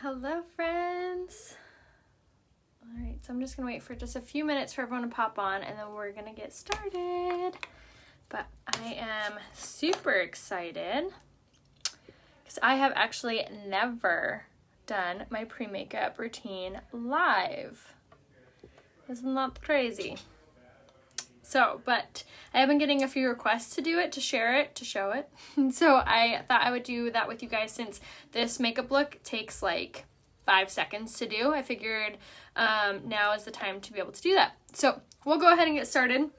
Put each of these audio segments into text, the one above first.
Hello friends. All right, so I'm just gonna wait for just a few minutes for everyone to pop on and then we're gonna get started. But I am super excited because I have actually never done my pre-makeup routine live. Isn't that crazy? So, but I have been getting a few requests to do it, to share it, to show it. So I thought I would do that with you guys since this makeup look takes like 5 seconds to do. I figured now is the time to be able to do that. So we'll go ahead and get started.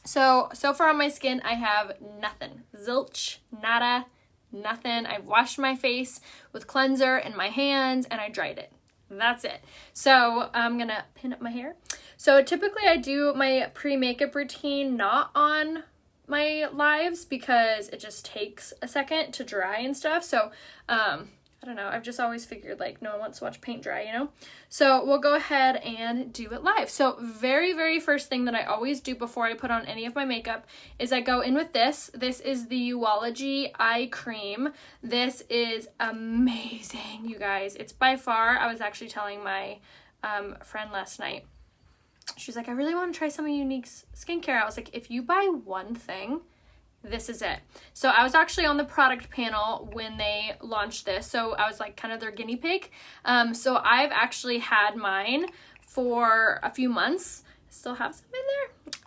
So far on my skin, I have nothing. Zilch, nada, nothing. I've washed my face with cleanser and my hands and I dried it. That's it. So I'm gonna pin up my hair. So typically I do my pre-makeup routine not on my lives because it just takes a second to dry and stuff. So I don't know, I've just always figured like no one wants to watch paint dry, you know? So we'll go ahead and do it live. So very first thing that I always do before I put on any of my makeup is I go in with this. This is the Eyelash Eye Cream. This is amazing, you guys. It's by far, I was actually telling my friend last night, she's like, I really want to try some unique skincare. I was like, if you buy one thing, this is it. So I was actually on the product panel when they launched this. So I was like kind of their guinea pig. So I've actually had mine for a few months. Still have some in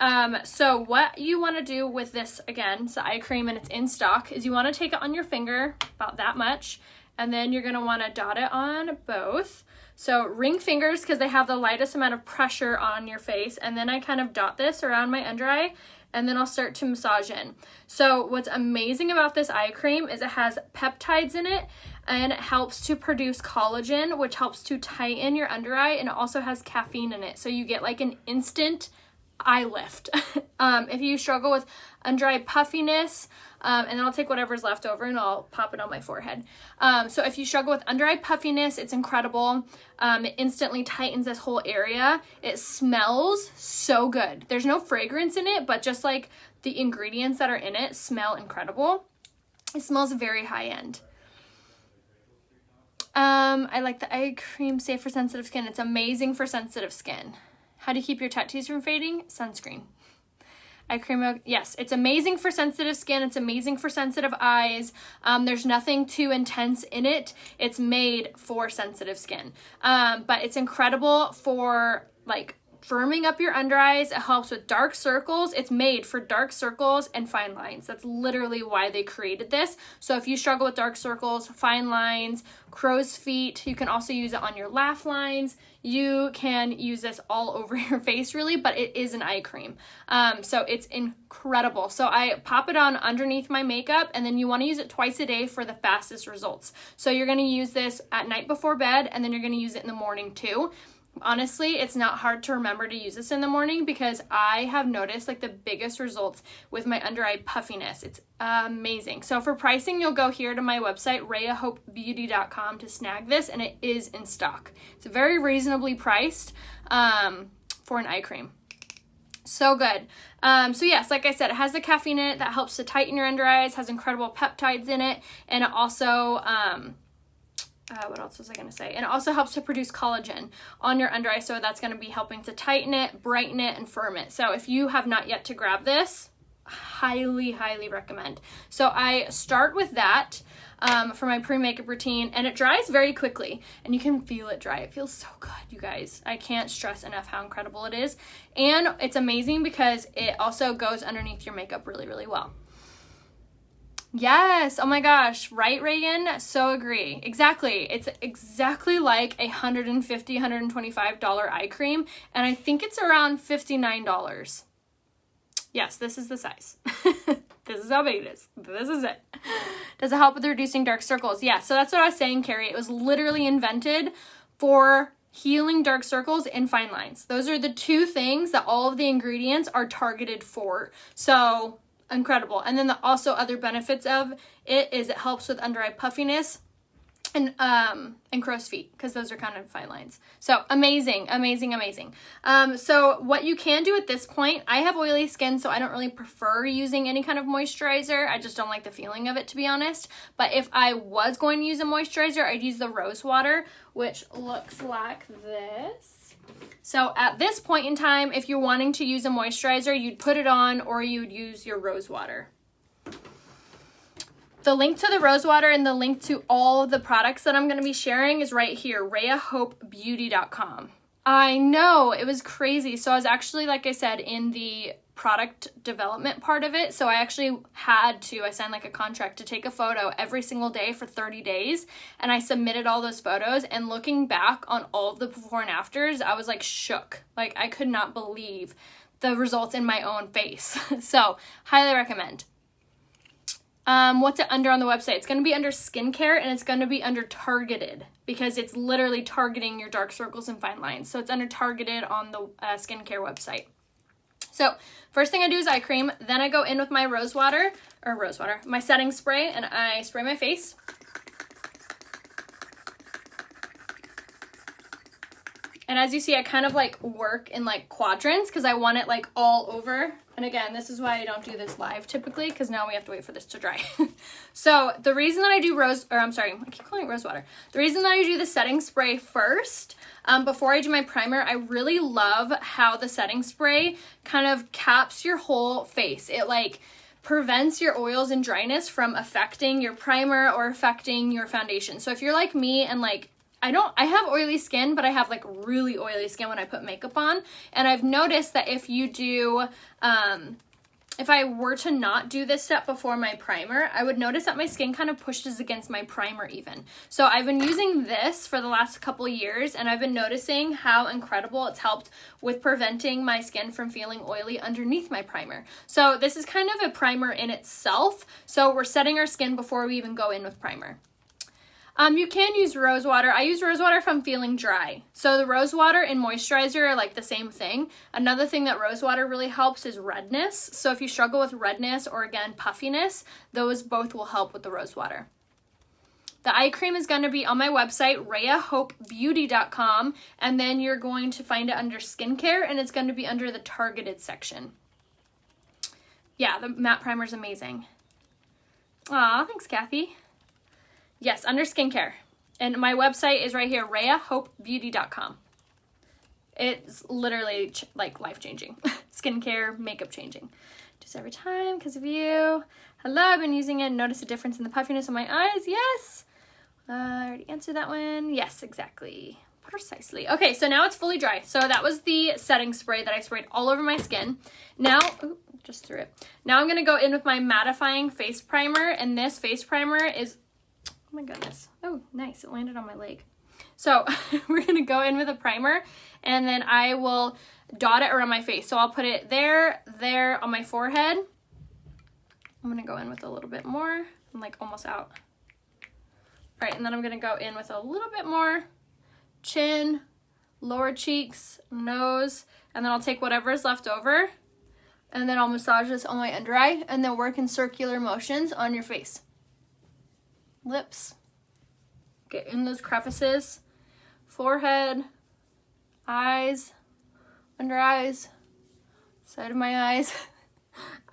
there. So what you want to do with this, again, it's the eye cream and it's in stock, is you want to take it on your finger, about that much, and then you're going to want to dot it on both. So ring fingers because they have the lightest amount of pressure on your face, and then I kind of dot this around my under eye, and then I'll start to massage in. So what's amazing about this eye cream is it has peptides in it, and it helps to produce collagen, which helps to tighten your under eye, and it also has caffeine in it, so you get like an instant eye lift. If you struggle with under eye puffiness, and then I'll take whatever's left over and I'll pop it on my forehead. So if you struggle with under eye puffiness, it's incredible. It instantly tightens this whole area. It smells so good. There's no fragrance in it, but just like the ingredients that are in it smell incredible. It smells very high end. I like the eye cream, safe for sensitive skin. It's amazing for sensitive skin. How to keep your tattoos from fading? Sunscreen. Eye cream, yes, it's amazing for sensitive skin. It's amazing for sensitive eyes. There's nothing too intense in it. It's made for sensitive skin. But it's incredible for like firming up your under eyes. It helps with dark circles. It's made for dark circles and fine lines. That's literally why they created this. So if you struggle with dark circles, fine lines, crow's feet, you can also use it on your laugh lines. You can use this all over your face really, but it is an eye cream. So it's incredible. So I pop it on underneath my makeup, and then you want to use it twice a day for the fastest results. So you're going to use this at night before bed, and then you're going to use it in the morning too. Honestly, it's not hard to remember to use this in the morning because I have noticed like the biggest results with my under eye puffiness. It's amazing. So for pricing, you'll go here to my website, rayahopebeauty.com, to snag this, and it is in stock. It's very reasonably priced for an eye cream. So good. So yes, like I said, it has the caffeine in it that helps to tighten your under eyes, has incredible peptides in it, and it also what else was I going to say? And it also helps to produce collagen on your under eye, so that's going to be helping to tighten it, brighten it, and firm it. So if you have not yet to grab this, highly recommend. So I start with that for my pre-makeup routine, and it dries very quickly, and you can feel it dry. It feels so good, you guys. I can't stress enough how incredible it is, and it's amazing because it also goes underneath your makeup really well. Yes, oh my gosh, right, Reagan? So agree. Exactly. It's exactly like a $150, $125 eye cream, and I think it's around $59. Yes, this is the size. This is how big it is. This is it. Does it help with reducing dark circles? Yeah, so that's what I was saying, Carrie. It was literally invented for healing dark circles and fine lines. Those are the two things that all of the ingredients are targeted for. So incredible. And then the also other benefits of it is it helps with under eye puffiness. and crow's feet, because those are kind of fine lines. So amazing, amazing, amazing. So what you can do at this point, I have oily skin, so I don't really prefer using any kind of moisturizer. I just don't like the feeling of it, to be honest. But if I was going to use a moisturizer, I'd use the rose water, which looks like this. So at this point in time, if you're wanting to use a moisturizer, you'd put it on, or you'd use your rose water. The link to the rose water and the link to all the products that I'm going to be sharing is right here, RheaHopeBeauty.com. I know, it was crazy. So I was actually, like I said, in the product development part of it. So I actually I signed like a contract to take a photo every single day for 30 days. And I submitted all those photos, and looking back on all of the before and afters, I was like shook. Like I could not believe the results in my own face. So highly recommend. What's it under on the website? It's going to be under skincare, and it's going to be under targeted, because it's literally targeting your dark circles and fine lines. So it's under targeted on the skincare website. So first thing I do is eye cream. Then I go in with my my setting spray, and I spray my face. And as you see, I kind of like work in like quadrants, because I want it like all over. And again, this is why I don't do this live typically, because now we have to wait for this to dry. So the reason that I do I keep calling it rose water. The reason that I do the setting spray first, before I do my primer, I really love how the setting spray kind of caps your whole face. It like prevents your oils and dryness from affecting your primer or affecting your foundation. So if you're like me and like, I have oily skin, but I have like really oily skin when I put makeup on. And I've noticed that if you do, if I were to not do this step before my primer, I would notice that my skin kind of pushes against my primer even. So I've been using this for the last couple years, and I've been noticing how incredible it's helped with preventing my skin from feeling oily underneath my primer. So this is kind of a primer in itself. So we're setting our skin before we even go in with primer. You can use rose water. I use rose water if I'm feeling dry. So the rose water and moisturizer are like the same thing. Another thing that rose water really helps is redness. So if you struggle with redness or again puffiness, those both will help with the rose water. The eye cream is going to be on my website, RheaHopeBeauty.com, and then you're going to find it under skincare, and it's going to be under the targeted section. Yeah, the matte primer is amazing. Aw, thanks, Kathy. Yes, under skincare. And my website is right here, RheaHopeBeauty.com. It's literally like life-changing. Skincare, makeup changing. Just every time because of you. Hello, I've been using it and noticed a difference in the puffiness on my eyes. Yes. I already answered that one. Yes, exactly. Precisely. Okay, so now it's fully dry. So that was the setting spray that I sprayed all over my skin. Now, just threw it. Now I'm going to go in with my mattifying face primer. And this face primer is, oh my goodness. Oh, nice. It landed on my leg. So we're going to go in with a primer, and then I will dot it around my face. So I'll put it there on my forehead. I'm going to go in with a little bit more. I'm like almost out. All right, and then I'm going to go in with a little bit more. Chin, lower cheeks, nose, and then I'll take whatever is left over, and then I'll massage this on my under eye, and then work in circular motions on your face. Lips. Get in those crevices. Forehead, eyes, under eyes, side of my eyes,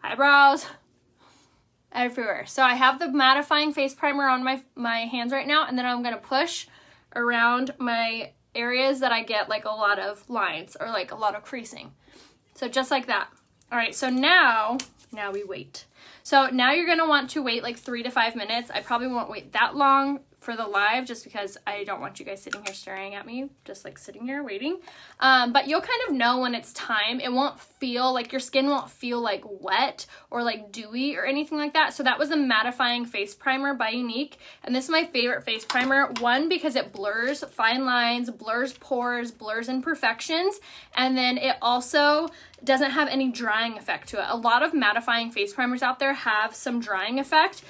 eyebrows, everywhere. So I have the mattifying face primer on my hands right now, and then I'm going to push around my areas that I get like a lot of lines or like a lot of creasing. So just like that. All right, so now we wait. So now you're going to want to wait like 3 to 5 minutes. I probably won't wait that long for the live just because I don't want you guys sitting here staring at me, just like sitting here waiting. But you'll kind of know when it's time. It won't feel like, your skin won't feel like wet or like dewy or anything like that. So that was the mattifying face primer by Unique. And this is my favorite face primer. One, because it blurs fine lines, blurs pores, blurs imperfections. And then it also doesn't have any drying effect to it. A lot of mattifying face primers out there have some drying effect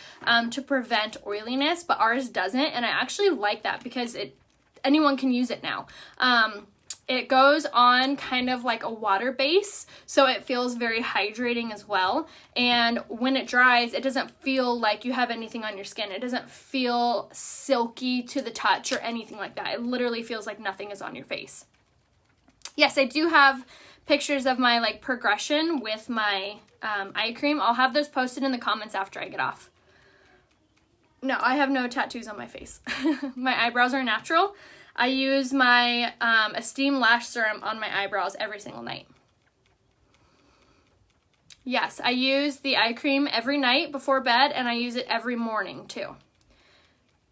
to prevent oiliness, but ours doesn't, and I actually like that because anyone can use it now. It goes on kind of like a water base, so it feels very hydrating as well. And when it dries, it doesn't feel like you have anything on your skin. It doesn't feel silky to the touch or anything like that. It literally feels like nothing is on your face. Yes, I do have pictures of my like progression with my eye cream. I'll have those posted in the comments after I get off. No, I have no tattoos on my face. My eyebrows are natural. I use my Esteem Lash Serum on my eyebrows every single night. Yes, I use the eye cream every night before bed, and I use it every morning too.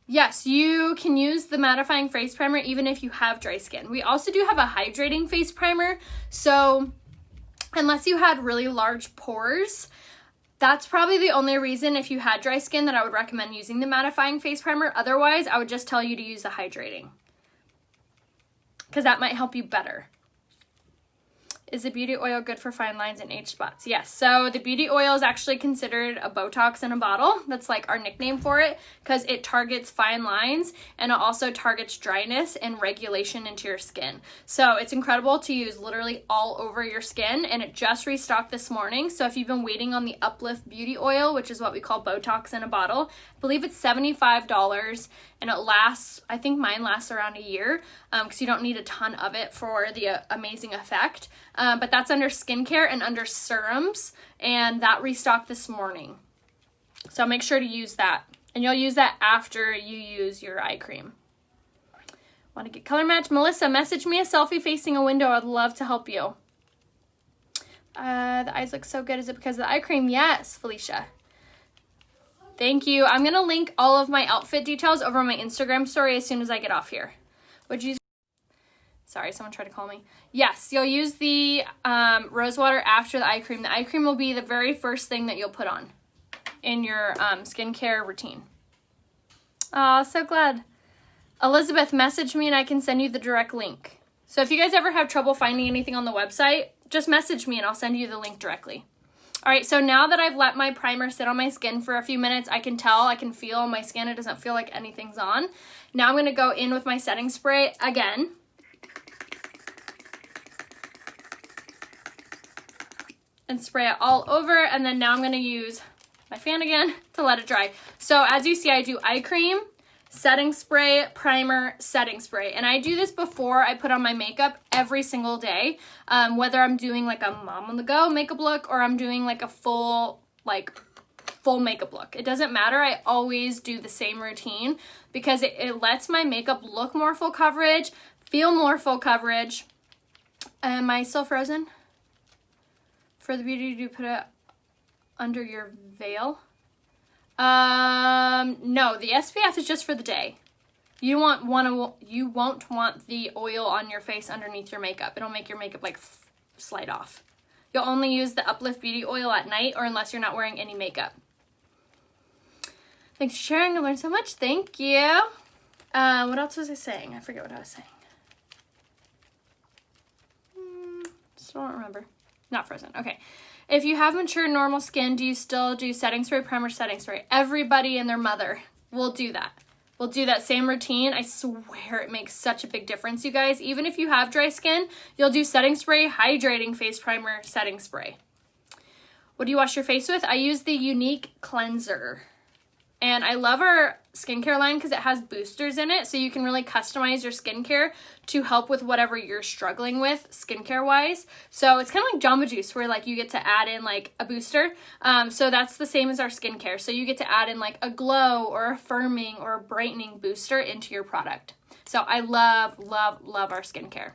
Yes, you can use the mattifying face primer even if you have dry skin. We also do have a hydrating face primer, so unless you had really large pores, that's probably the only reason if you had dry skin that I would recommend using the mattifying face primer. Otherwise, I would just tell you to use the hydrating, because that might help you better. Is the beauty oil good for fine lines and age spots? Yes, so the beauty oil is actually considered a Botox in a bottle. That's like our nickname for it, because it targets fine lines and it also targets dryness and regulation into your skin. So it's incredible to use literally all over your skin, and it just restocked this morning. So if you've been waiting on the Uplift beauty oil, which is what we call Botox in a bottle, I believe it's $75, and it lasts, I think mine lasts around a year, because you don't need a ton of it for the amazing effect. But that's under skincare and under serums, and that restocked this morning. So make sure to use that, and you'll use that after you use your eye cream. Want to get color match? Melissa, message me a selfie facing a window. I'd love to help you. The eyes look so good. Is it because of the eye cream? Yes, Felicia. Thank you. I'm going to link all of my outfit details over on my Instagram story as soon as I get off here. Would you... Sorry, someone tried to call me. Yes, you'll use the rose water after the eye cream. The eye cream will be the very first thing that you'll put on in your skincare routine. Oh, so glad. Elizabeth, message me and I can send you the direct link. So if you guys ever have trouble finding anything on the website, just message me and I'll send you the link directly. All right, so now that I've let my primer sit on my skin for a few minutes, I can tell, I can feel on my skin, it doesn't feel like anything's on. Now I'm going to go in with my setting spray again. And spray it all over, and then now I'm going to use my fan again to let it dry. So as you see, I do eye cream, setting spray, primer, setting spray. And I do this before I put on my makeup every single day, whether I'm doing like a mom on the go makeup look or I'm doing like a full makeup look. It doesn't matter. I always do the same routine because it lets my makeup look more full coverage, feel more full coverage. Am I still frozen? For the beauty, do you put it under your veil? No, the SPF is just for the day. You won't want the oil on your face underneath your makeup. It'll make your makeup like slide off. You'll only use the Uplift Beauty Oil at night or unless you're not wearing any makeup. Thanks for sharing. I learned so much. Thank you. What else was I saying? I forget what I was saying. Still don't remember. Not frozen. Okay. If you have mature normal skin, do you still do setting spray, primer, setting spray? Everybody and their mother will do that. We'll do that same routine. I swear it makes such a big difference, you guys. Even if you have dry skin, you'll do setting spray, hydrating face primer, setting spray. What do you wash your face with? I use the Unique Cleanser. And I love our skincare line because it has boosters in it, so you can really customize your skincare to help with whatever you're struggling with skincare-wise. So it's kind of like Jamba Juice, where like you get to add in like a booster. So that's the same as our skincare. So you get to add in like a glow or a firming or a brightening booster into your product. So I love, love, love our skincare.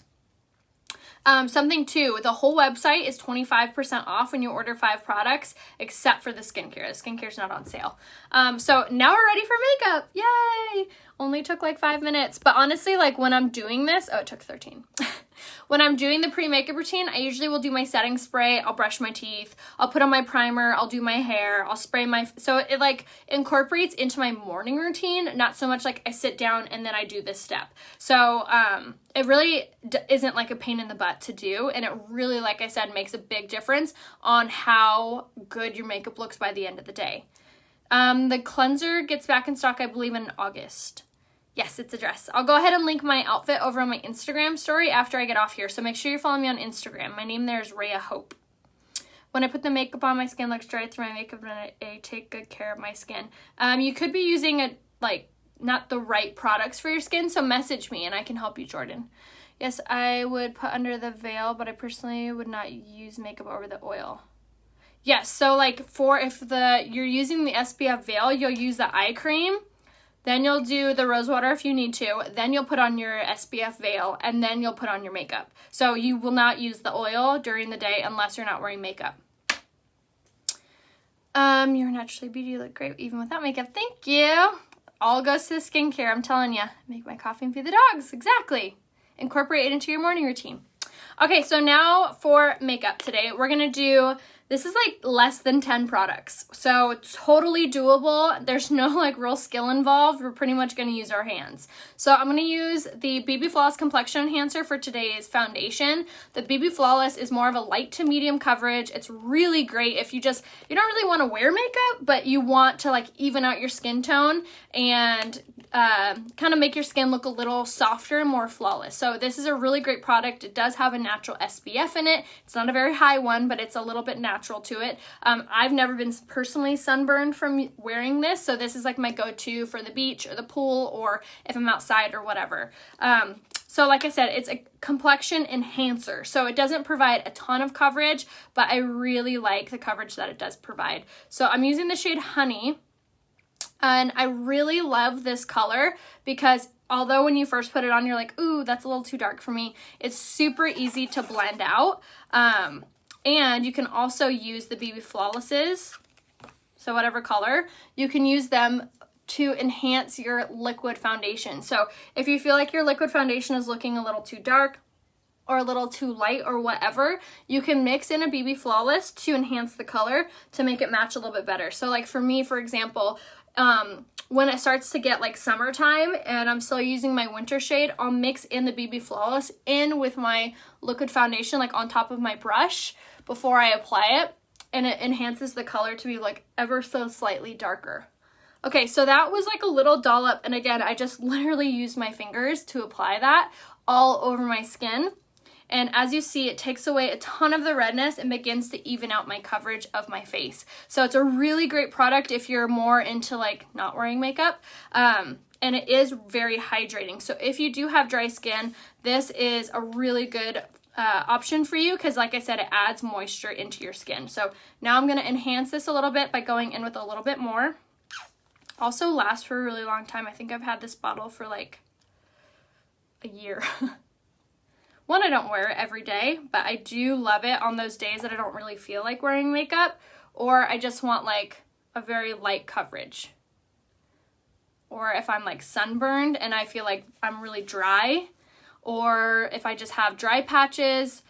Something too, the whole website is 25% off when you order 5 products, except for the skincare. The skincare's not on sale. So now we're ready for makeup. Yay! Only took like 5 minutes. But honestly, like when I'm doing this, oh, it took 13. When I'm doing the pre-makeup routine, I usually will do my setting spray, I'll brush my teeth, I'll put on my primer, I'll do my hair, I'll spray my, so it like incorporates into my morning routine, not so much like I sit down and then I do this step. So it really isn't like a pain in the butt to do, and it really, like I said, makes a big difference on how good your makeup looks by the end of the day. The cleanser gets back in stock, I believe, in August. Yes, it's a dress. I'll go ahead and link my outfit over on my Instagram story after I get off here. So make sure you're following me on Instagram. My name there is Rhea Hope. When I put the makeup on, my skin looks dry through my makeup, and I take good care of my skin. You could be using not the right products for your skin, so message me and I can help you, Jordan. Yes, I would put under the veil, but I personally would not use makeup over the oil. Yes, so like if you're using the SPF veil, you'll use the eye cream. Then you'll do the rose water if you need to. Then you'll put on your SPF veil, and then you'll put on your makeup. So you will not use the oil during the day unless you're not wearing makeup. You're naturally beauty. You look great even without makeup. Thank you. All goes to the skincare, I'm telling you. Make my coffee and feed the dogs. Exactly. Incorporate it into your morning routine. Okay, so now for makeup today. We're going to do... This is like less than 10 products, so it's totally doable. There's no like real skill involved. We're pretty much going to use our hands. So I'm going to use the BB Flawless Complexion Enhancer for today's foundation. The BB Flawless is more of a light to medium coverage. It's really great if you don't really want to wear makeup, but you want to like even out your skin tone and kind of make your skin look a little softer and more flawless. So this is a really great product. It does have a natural SPF in it. It's not a very high one, but it's a little bit natural to it. I've never been personally sunburned from wearing this, so this is like my go-to for the beach or the pool or if I'm outside or whatever. So like I said, it's a complexion enhancer, so it doesn't provide a ton of coverage, but I really like the coverage that it does provide. So I'm using the shade Honey, and I really love this color because although when you first put it on, you're like, ooh, that's a little too dark for me, it's super easy to blend out. And you can also use the BB Flawlesses, so whatever color, you can use them to enhance your liquid foundation. So if you feel like your liquid foundation is looking a little too dark or a little too light or whatever, you can mix in a BB Flawless to enhance the color to make it match a little bit better. So like for me, for example, when it starts to get like summertime and I'm still using my winter shade, I'll mix in the BB Flawless in with my liquid foundation like on top of my brush before I apply it, and it enhances the color to be like ever so slightly darker. Okay, so that was like a little dollop, and again, I just literally used my fingers to apply that all over my skin. And as you see, it takes away a ton of the redness and begins to even out my coverage of my face. So it's a really great product if you're more into like not wearing makeup. And it is very hydrating. So if you do have dry skin, this is a really good option for you because like I said, it adds moisture into your skin. So now I'm going to enhance this a little bit by going in with a little bit more. Also lasts for a really long time. I think I've had this bottle for like a year. One, I don't wear it every day, but I do love it on those days that I don't really feel like wearing makeup, or I just want like a very light coverage. Or if I'm like sunburned and I feel like I'm really dry, or if I just have dry patches,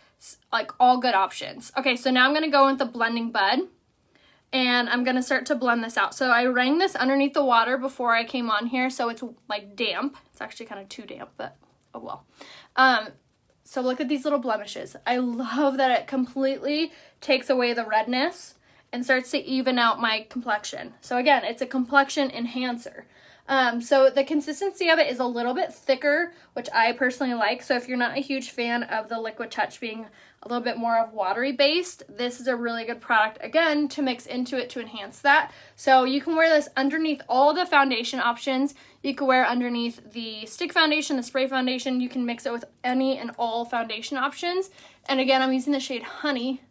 like all good options. Okay, so now I'm going to go with the blending bud, and I'm going to start to blend this out. So I rang this underneath the water before I came on here, so it's like damp. It's actually kind of too damp, but oh well. So look at these little blemishes. I love that it completely takes away the redness and starts to even out my complexion. So again, it's a complexion enhancer. So the consistency of it is a little bit thicker, which I personally like. So if you're not a huge fan of the Liquid Touch being a little bit more of watery based, this is a really good product, again, to mix into it to enhance that. So you can wear this underneath all the foundation options. You can wear underneath the stick foundation, the spray foundation. You can mix it with any and all foundation options. And again, I'm using the shade Honey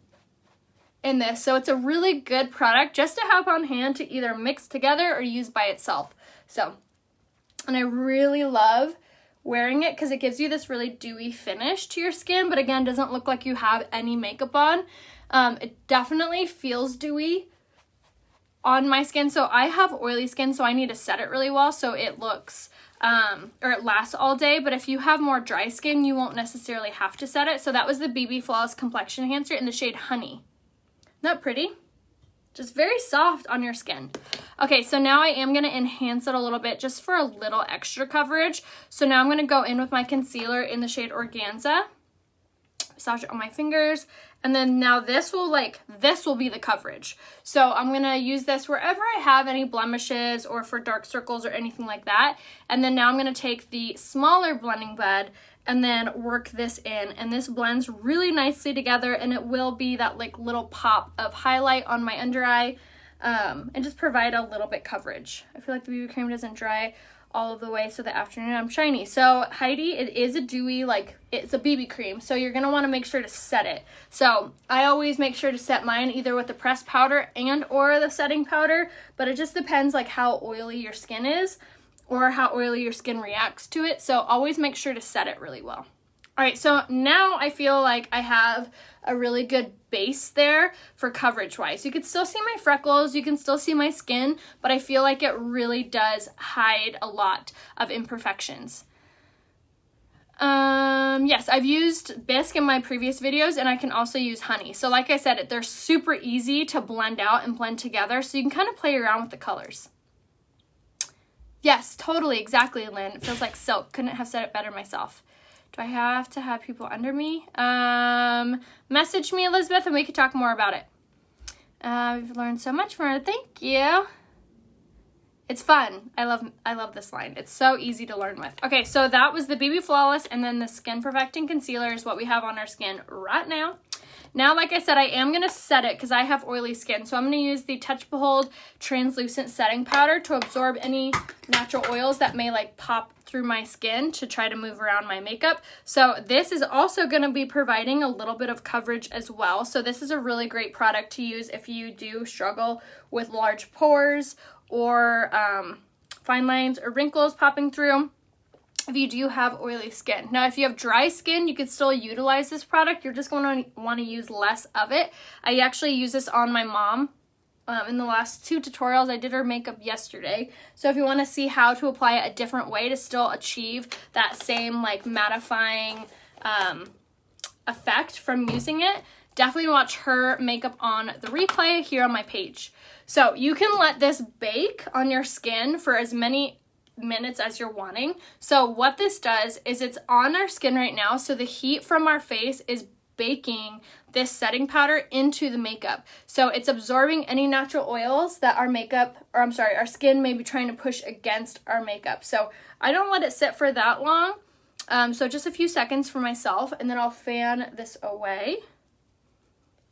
in this. So it's a really good product just to have on hand to either mix together or use by itself. So, and I really love wearing it because it gives you this really dewy finish to your skin, but again, doesn't look like you have any makeup on. It definitely feels dewy on my skin. So I have oily skin, so I need to set it really well so it looks, or it lasts all day. But if you have more dry skin, you won't necessarily have to set it. So that was the BB Flawless Complexion Enhancer in the shade Honey. Isn't that pretty? Just very soft on your skin. Okay, so now I am going to enhance it a little bit just for a little extra coverage. So now I'm going to go in with my concealer in the shade Organza. massage it on my fingers. And then now this will be the coverage. So I'm gonna use this wherever I have any blemishes or for dark circles or anything like that. And then now I'm gonna take the smaller blending bed and then work this in, and this blends really nicely together, and it will be that like little pop of highlight on my under eye, and just provide a little bit coverage. I feel like the BB cream doesn't dry all of the way, so the afternoon I'm shiny. So Heidi, it is a dewy, like it's a BB cream, so you're gonna want to make sure to set it. So I always make sure to set mine either with the pressed powder and or the setting powder, but it just depends like how oily your skin is or how oily your skin reacts to it. So always make sure to set it really well. All right, so now I feel like I have a really good base there for coverage wise. You can still see my freckles, you can still see my skin, but I feel like it really does hide a lot of imperfections. Yes, I've used bisque in my previous videos, and I can also use honey. So like I said, they're super easy to blend out and blend together, so you can kind of play around with the colors. Yes, totally, exactly, Lynn. It feels like silk. Couldn't have said it better myself. Do I have to have people under me? Message me, Elizabeth, and we could talk more about it. We've learned so much from it. Thank you. It's fun. I love this line. It's so easy to learn with. Okay, so that was the BB Flawless, and then the Skin Perfecting Concealer is what we have on our skin right now. Now, like I said, I am going to set it because I have oily skin. So I'm going to use the Touch Behold Translucent Setting Powder to absorb any natural oils that may like pop through my skin to try to move around my makeup. So this is also going to be providing a little bit of coverage as well. So this is a really great product to use if you do struggle with large pores or fine lines or wrinkles popping through. If you do have oily skin. Now, if you have dry skin, you could still utilize this product. You're just going to want to use less of it. I actually use this on my mom in the last 2 tutorials. I did her makeup yesterday. So if you want to see how to apply it a different way to still achieve that same like mattifying effect from using it, definitely watch her makeup on the replay here on my page. So you can let this bake on your skin for as many minutes as you're wanting. So what this does is it's on our skin right now, so the heat from our face is baking this setting powder into the makeup. So it's absorbing any natural oils that our skin may be trying to push against our makeup. So I don't let it sit for that long. So just a few seconds for myself, and then I'll fan this away.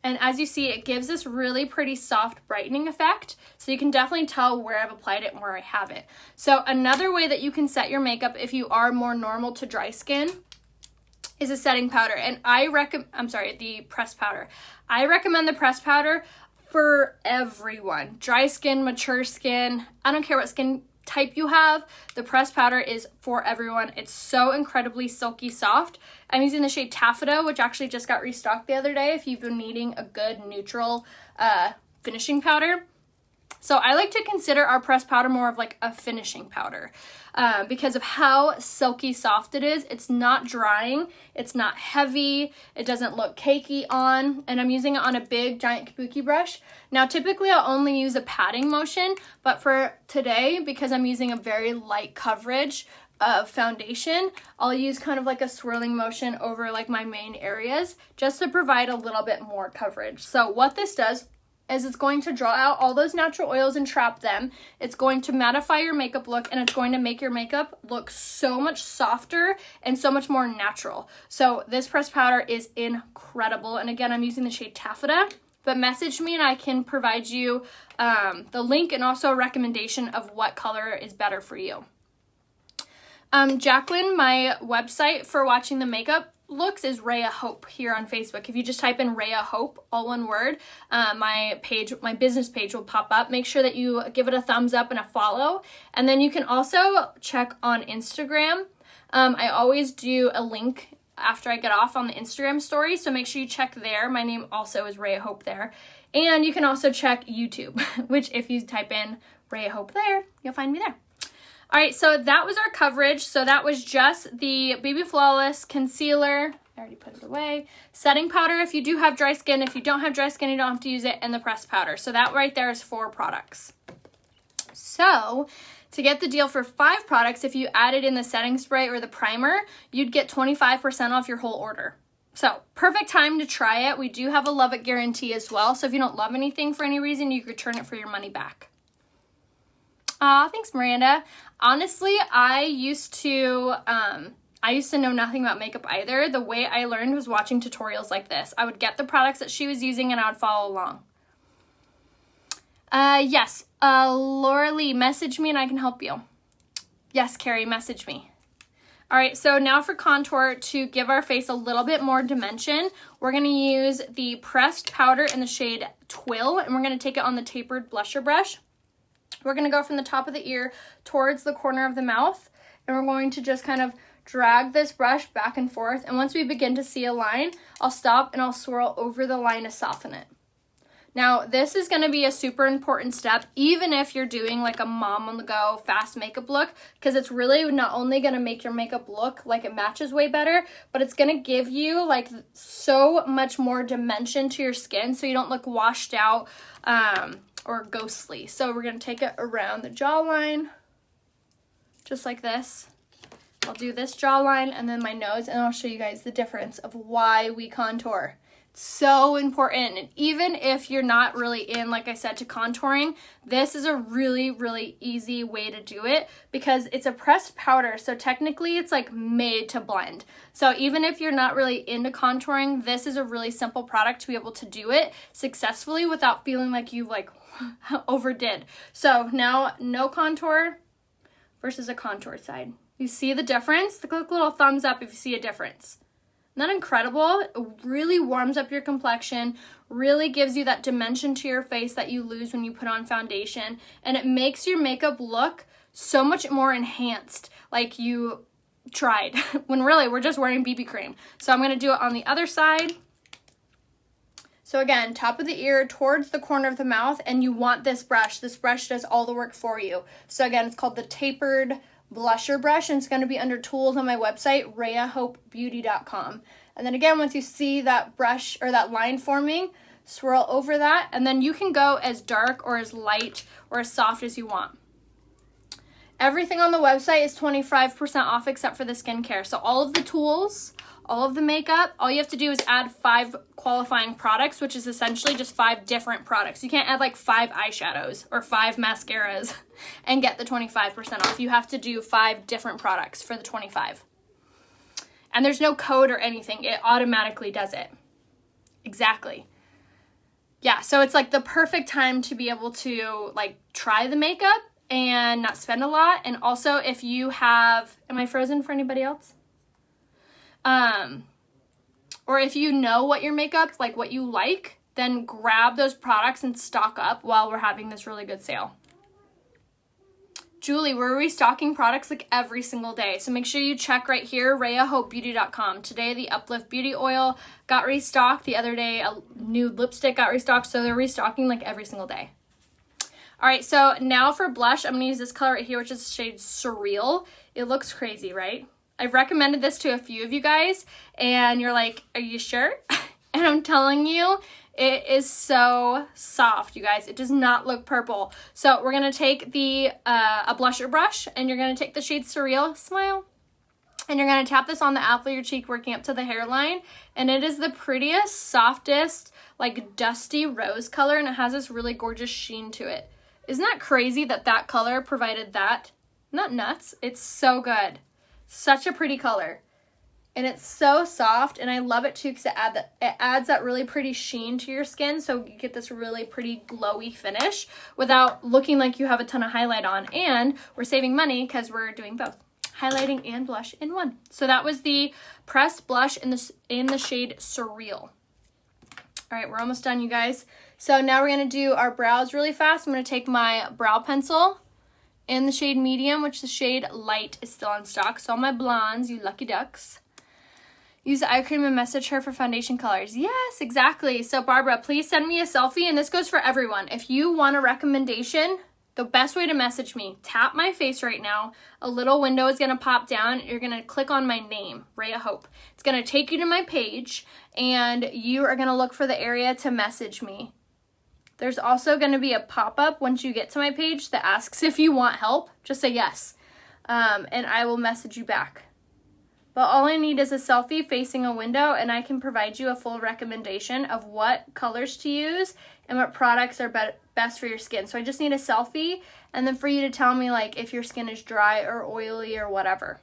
And as you see, it gives this really pretty soft brightening effect. So you can definitely tell where I've applied it and where I have it. So another way that you can set your makeup if you are more normal to dry skin is a setting powder. And the pressed powder. I recommend the pressed powder for everyone. Dry skin, mature skin, I don't care what skin type you have, the pressed powder is for everyone. It's so incredibly silky soft. I'm using the shade Taffeta, which actually just got restocked the other day if you've been needing a good neutral finishing powder. So I like to consider our pressed powder more of like a finishing powder because of how silky soft it is. It's not drying, it's not heavy, it doesn't look cakey on, and I'm using it on a big giant kabuki brush. Now typically I'll only use a patting motion, but for today, because I'm using a very light coverage of foundation, I'll use kind of like a swirling motion over like my main areas just to provide a little bit more coverage. So what this does is it's going to draw out all those natural oils and trap them. It's going to mattify your makeup look, and it's going to make your makeup look so much softer and so much more natural. So this pressed powder is incredible. And again, I'm using the shade Taffeta, but message me and I can provide you the link and also a recommendation of what color is better for you. Jacqueline, my website for watching the makeup looks is Rhea Hope here on Facebook. If you just type in Rhea Hope, all one word, my business page will pop up. Make sure that you give it a thumbs up and a follow. And then you can also check on Instagram. I always do a link after I get off on the Instagram story, so make sure you check there. My name also is Rhea Hope there. And you can also check YouTube, which if you type in Rhea Hope there, you'll find me there. All right, so that was our coverage. So that was just the BB Flawless Concealer. I already put it away. Setting powder if you do have dry skin. If you don't have dry skin, you don't have to use it. And the pressed powder. So that right there is 4 products. So to get the deal for 5 products, if you added in the setting spray or the primer, you'd get 25% off your whole order. So perfect time to try it. We do have a love it guarantee as well. So if you don't love anything for any reason, you can return it for your money back. Thanks, Miranda. Honestly, I used to know nothing about makeup either. The way I learned was watching tutorials like this. I would get the products that she was using and I would follow along. Yes. Laura Lee, message me and I can help you. Yes, Carrie, message me. All right, so now for contour, to give our face a little bit more dimension, we're going to use the pressed powder in the shade Twill, and we're going to take it on the tapered blusher brush. We're going to go from the top of the ear towards the corner of the mouth, and we're going to just kind of drag this brush back and forth, and once we begin to see a line, I'll stop and I'll swirl over the line to soften it. Now, this is going to be a super important step, even if you're doing like a mom on the go fast makeup look, because it's really not only going to make your makeup look like it matches way better, but it's going to give you like so much more dimension to your skin so you don't look washed out or ghostly. So we're going to take it around the jawline, just like this. I'll do this jawline and then my nose, and I'll show you guys the difference of why we contour. So important. And even if you're not really in, like I said, to contouring, this is a really, really easy way to do it because it's a pressed powder. So technically it's like made to blend. So even if you're not really into contouring, this is a really simple product to be able to do it successfully without feeling like you like overdid. So now no contour versus a contour side. You see the difference? Click a little thumbs up if you see a difference. Isn't that incredible? It really warms up your complexion, really gives you that dimension to your face that you lose when you put on foundation, and it makes your makeup look so much more enhanced, like you tried, when really we're just wearing BB cream. So I'm going to do it on the other side. So again, top of the ear towards the corner of the mouth, and you want this brush. This brush does all the work for you. So again, it's called the Tapered blusher brush, and it's going to be under tools on my website, RheaHopeBeauty.com. And then again, once you see that brush or that line forming, swirl over that, and then you can go as dark or as light or as soft as you want. Everything on the website is 25% off except for the skincare. So all of the tools, all of the makeup, all you have to do is add 5 qualifying products, which is essentially just 5 different products. You can't add like 5 eyeshadows or 5 mascaras and get the 25% off. You have to do 5 different products for the 25. And there's no code or anything. It automatically does it. Exactly. Yeah, so it's like the perfect time to be able to like try the makeup and not spend a lot. And also if you have, am I frozen for anybody else? Or if you know what your makeup, like what you like, then grab those products and stock up while we're having this really good sale. Julie, we're restocking products like every single day. So make sure you check right here, RheaHopeBeauty.com. Today, the Uplift Beauty Oil got restocked. The other day, a new lipstick got restocked. So they're restocking like every single day. All right, so now for blush, I'm going to use this color right here, which is the shade Surreal. It looks crazy, right? I've recommended this to a few of you guys, and you're like, are you sure? And I'm telling you, it is so soft, you guys. It does not look purple. So we're going to take the a blusher brush, and you're going to take the shade Surreal, smile, and you're going to tap this on the apple of your cheek working up to the hairline, and it is the prettiest, softest, like dusty rose color, and it has this really gorgeous sheen to it. Isn't that crazy that that color provided that? Not nuts. It's so good. Such a pretty color. And it's so soft, and I love it too because it adds that really pretty sheen to your skin, so you get this really pretty glowy finish without looking like you have a ton of highlight on. And we're saving money because we're doing both highlighting and blush in one. So that was the pressed blush in the shade Surreal. All right, we're almost done, you guys. So now we're going to do our brows really fast. I'm going to take my brow pencil in the shade Medium, which the shade Light is still in stock. So all my blondes, you lucky ducks. Use eye cream and message her for foundation colors. Yes, exactly. So Barbara, please send me a selfie, and this goes for everyone. If you want a recommendation, the best way to message me, tap my face right now. A little window is going to pop down. You're going to click on my name, Rhea Hope. It's going to take you to my page, and you are going to look for the area to message me. There's also going to be a pop-up once you get to my page that asks if you want help. Just say yes, and I will message you back. But all I need is a selfie facing a window, and I can provide you a full recommendation of what colors to use and what products are best for your skin. So I just need a selfie, and then for you to tell me like if your skin is dry or oily or whatever.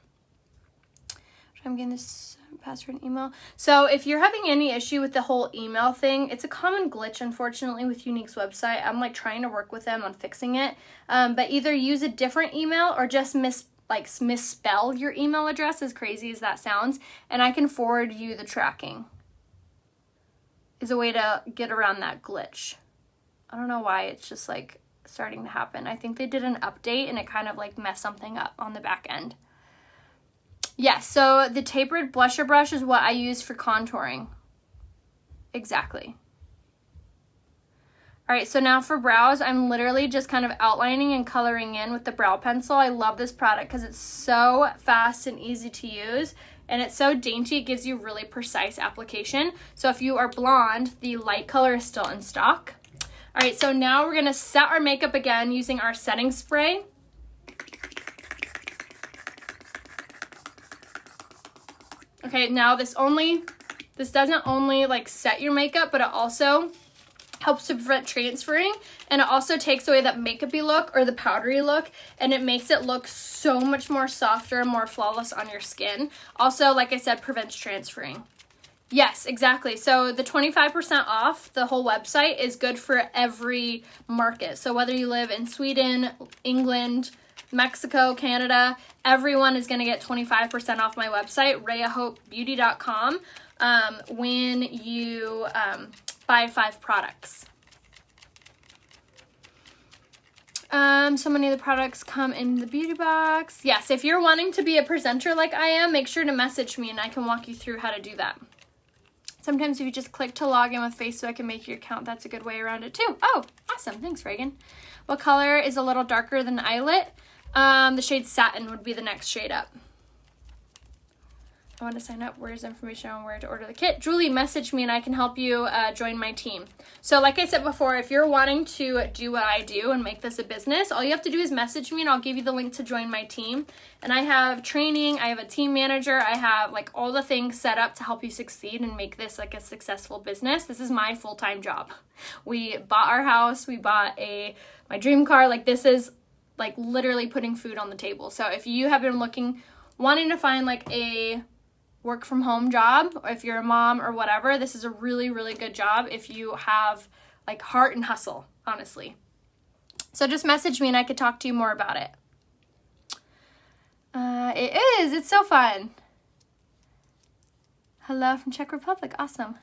I'm getting this password and email. So if you're having any issue with the whole email thing, it's a common glitch, unfortunately, with Younique's website. I'm like trying to work with them on fixing it. But either use a different email or just misspell your email address, as crazy as that sounds, and I can forward you the tracking. Is a way to get around that glitch. I don't know why it's just like starting to happen. I think they did an update and it kind of like messed something up on the back end. Yeah, so the Tapered blusher brush is what I use for contouring. Exactly. All right, so now for brows, I'm literally just kind of outlining and coloring in with the brow pencil. I love this product because it's so fast and easy to use, and it's so dainty. It gives you really precise application. So if you are blonde, the light color is still in stock. All right, so now we're gonna set our makeup again using our setting spray. Okay, now this doesn't only like set your makeup, but it also helps to prevent transferring, and it also takes away that makeupy look or the powdery look, and it makes it look so much more softer and more flawless on your skin. Also, like I said, prevents transferring. Yes, exactly. So the 25% off the whole website is good for every market. So whether you live in Sweden, England, Mexico, Canada, everyone is going to get 25% off my website, rayahopebeauty.com, when you buy 5 products. So many of the products come in the beauty box. Yes, if you're wanting to be a presenter like I am, make sure to message me and I can walk you through how to do that. Sometimes if you just click to log in with Facebook and make your account, that's a good way around it too. Oh, awesome. Thanks, Reagan. What color is a little darker than Eyelet? The shade Satin would be the next shade up. I want to sign up. Where's information on where to order the kit? Julie, message me and I can help you join my team. So like I said before, if you're wanting to do what I do and make this a business, all you have to do is message me and I'll give you the link to join my team. And I have training, I have a team manager, I have like all the things set up to help you succeed and make this like a successful business. This is my full-time job. We bought our house, we bought my dream car. Like this is like literally putting food on the table. So if you have been wanting to find like a work from home job, or if you're a mom or whatever, this is a really, really good job if you have like heart and hustle, honestly. So just message me and I could talk to you more about it. It's so fun. Hello from Czech Republic, awesome.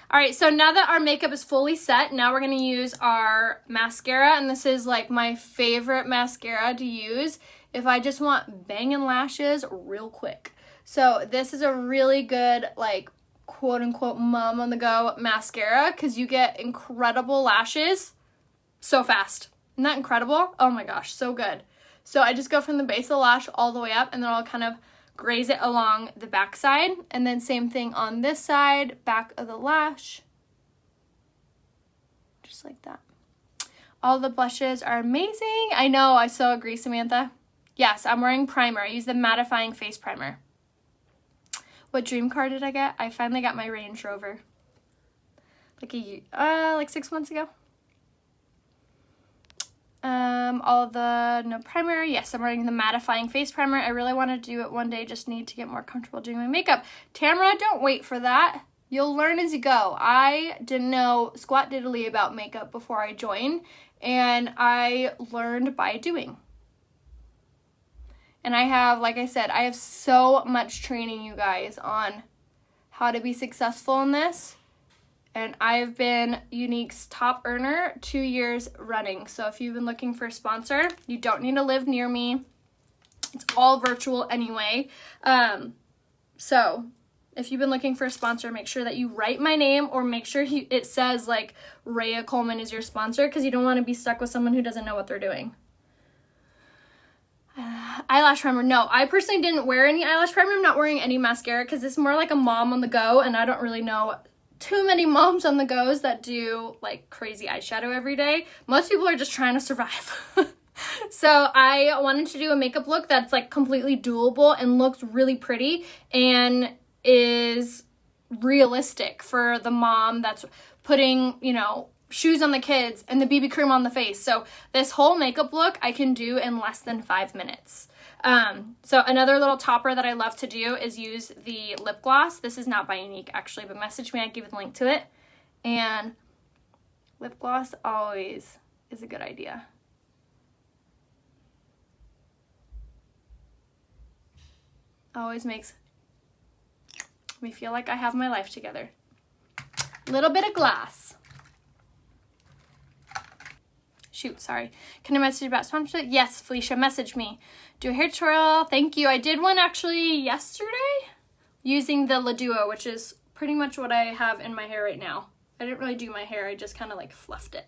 All right, so now that our makeup is fully set, now we're gonna use our mascara, and this is like my favorite mascara to use if I just want banging lashes real quick. So this is a really good, like, quote-unquote mom on the go mascara because you get incredible lashes so fast. Isn't that incredible? Oh my gosh, so good. So I just go from the base of the lash all the way up, and then I'll kind of graze it along the back side. And then same thing on this side, back of the lash. Just like that. All the blushes are amazing. I know, I so agree, Samantha. Yes, I'm wearing primer. I use the Mattifying face primer. What dream car did I get? I finally got my Range Rover. Like 6 months ago. No primer. Yes, I'm wearing the Mattifying face primer. I really want to do it one day. Just need to get more comfortable doing my makeup. Tamara, don't wait for that. You'll learn as you go. I didn't know squat diddly about makeup before I joined, and I learned by doing. And I have, like I said, I have so much training, you guys, on how to be successful in this. And I've been Younique's top earner 2 years running. So if you've been looking for a sponsor, you don't need to live near me. It's all virtual anyway. So if you've been looking for a sponsor, make sure that you write my name, or make sure it says like Rhea Coleman is your sponsor, because you don't want to be stuck with someone who doesn't know what they're doing. Eyelash primer. No, I personally didn't wear any eyelash primer. I'm not wearing any mascara because it's more like a mom on the go, and I don't really know too many moms on the goes that do like crazy eyeshadow every day. Most people are just trying to survive. So I wanted to do a makeup look that's like completely doable and looks really pretty and is realistic for the mom that's putting, you know, shoes on the kids and the BB cream on the face. So this whole makeup look I can do in less than 5 minutes. So another little topper that I love to do is use the lip gloss. This is not by Unique actually, but message me, I give you the link to it. And lip gloss always is a good idea. Always makes me feel like I have my life together. Little bit of glass. Shoot, sorry. Can I message you about sponsorship? Yes, Felicia, message me. Do a hair tutorial. Thank you. I did one actually yesterday using the La Duo, which is pretty much what I have in my hair right now. I didn't really do my hair. I just kind of like fluffed it.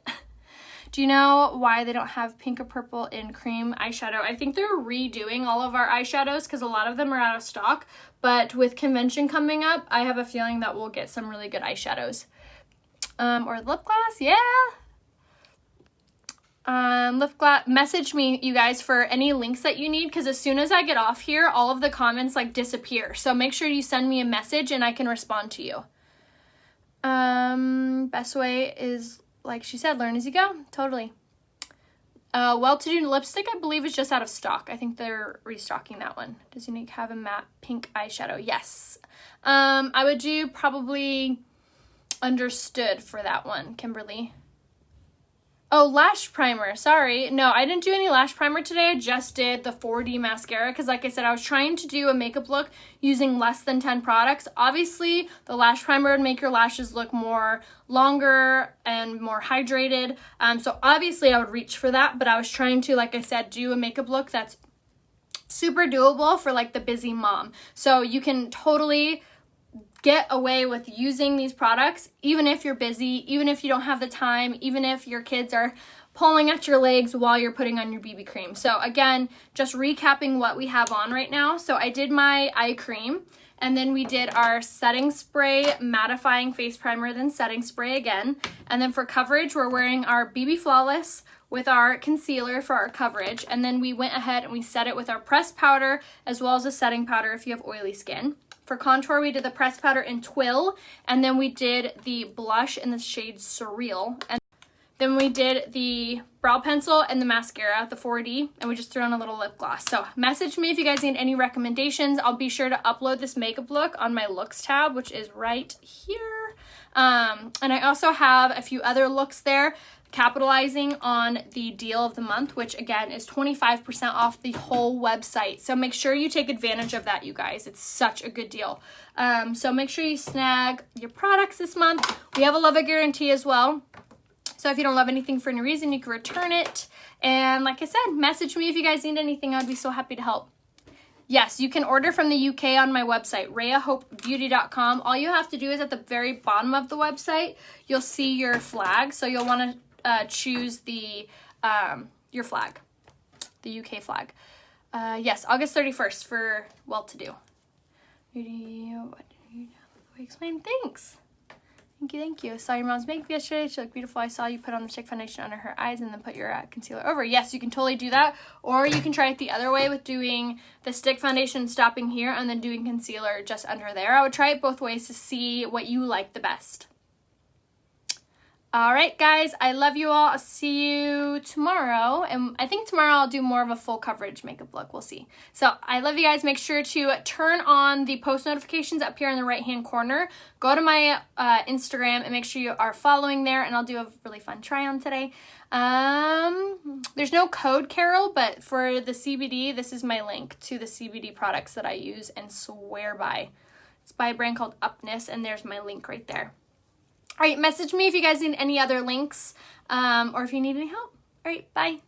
Do you know why they don't have pink or purple in cream eyeshadow? I think they're redoing all of our eyeshadows because a lot of them are out of stock. But with convention coming up, I have a feeling that we'll get some really good eyeshadows. Or lip gloss, yeah. Lip gloss, message me, you guys, for any links that you need, because as soon as I get off here, all of the comments like disappear. So make sure you send me a message and I can respond to you. Best way is, like she said, learn as you go. Totally. Well-to-do lipstick, I believe, is just out of stock. I think they're restocking that one. Does Unique have a matte pink eyeshadow? Yes. I would do probably Understood for that one, Kimberly. Oh, Lash Primer. Sorry. No, I didn't do any Lash Primer today. I just did the 4D mascara because, like I said, I was trying to do a makeup look using less than 10 products. Obviously, the Lash Primer would make your lashes look more longer and more hydrated. So obviously, I would reach for that, but I was trying to, like I said, do a makeup look that's super doable for, like, the busy mom. So you can totally get away with using these products even if you're busy, even if you don't have the time, even if your kids are pulling at your legs while you're putting on your BB cream. So again, just recapping what we have on right now. So I did my eye cream, and then we did our setting spray, mattifying face primer, then setting spray again. And then for coverage, we're wearing our BB Flawless with our concealer for our coverage. And then we went ahead and we set it with our pressed powder as well as a setting powder if you have oily skin. For contour, we did the pressed powder in Twill, and then we did the blush in the shade Surreal. And then we did the brow pencil and the mascara, the 4D, and we just threw on a little lip gloss. So message me if you guys need any recommendations. I'll be sure to upload this makeup look on my looks tab, which is right here. And I also have a few other looks there, capitalizing on the deal of the month, which again is 25% off the whole website. So make sure you take advantage of that, you guys. It's such a good deal. So make sure you snag your products this month. We have a love it guarantee as well. So if you don't love anything for any reason, you can return it. And like I said, message me if you guys need anything. I'd be so happy to help. Yes, you can order from the UK on my website, RheaHopeBeauty.com. All you have to do is at the very bottom of the website, you'll see your flag. So you'll want to choose the your flag, the UK flag. Yes, August 31st for well-to-do. What do you explain? Thanks. Thank you. Saw your mom's makeup yesterday. She looked beautiful. I saw you put on the stick foundation under her eyes and then put your concealer over. Yes, you can totally do that. Or you can try it the other way with doing the stick foundation, stopping here, and then doing concealer just under there. I would try it both ways to see what you like the best. All right, guys, I love you all. I'll see you tomorrow. And I think tomorrow I'll do more of a full coverage makeup look. We'll see. So I love you guys. Make sure to turn on the post notifications up here in the right-hand corner. Go to my Instagram and make sure you are following there. And I'll do a really fun try-on today. There's no code, Carol, but for the CBD, this is my link to the CBD products that I use and swear by. It's by a brand called Upness, and there's my link right there. All right, message me if you guys need any other links or if you need any help. All right, bye.